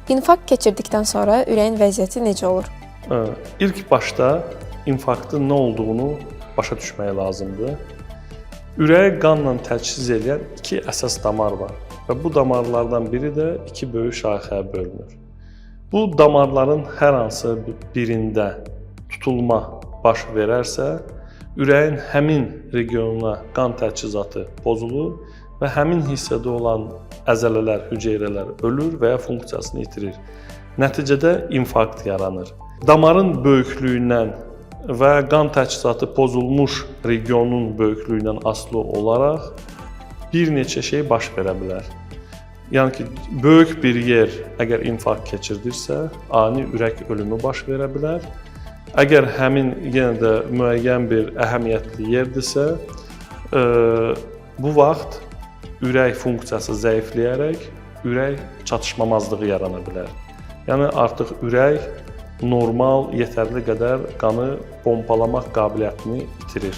İnfarkt keçirdikdən sonra ürəyin vəziyyəti necə olur? İlk başda infarktın nə olduğunu başa düşmək lazımdır. Ürəyi qanla təchiz edən iki əsas damar var və bu damarlardan biri də iki böyük şaxəyə bölünür. Bu damarların hər hansı birində tutulma baş verərsə, ürəyin həmin regionuna qan təchizatı pozulur və həmin hissədə olan əzələlər, hüceyrələr ölür və ya funksiyasını itirir. Nəticədə infarkt yaranır. Damarın böyüklüyündən və qan təchizatı pozulmuş regionun böyüklüyündən asılı olaraq bir neçə şey baş verə bilər. Yəni ki, böyük bir yer əgər infarkt keçirdirsə, ani ürək ölümü baş verə bilər. Əgər həmin yenə də müəyyən bir əhəmiyyətli yerdirsə, bu vaxt ürək funksiyası zəifləyərək ürək çatışmamazlığı yarana bilər. Yəni artıq ürək normal, yetərli qədər qanı pompalamaq qabiliyyətini itirir.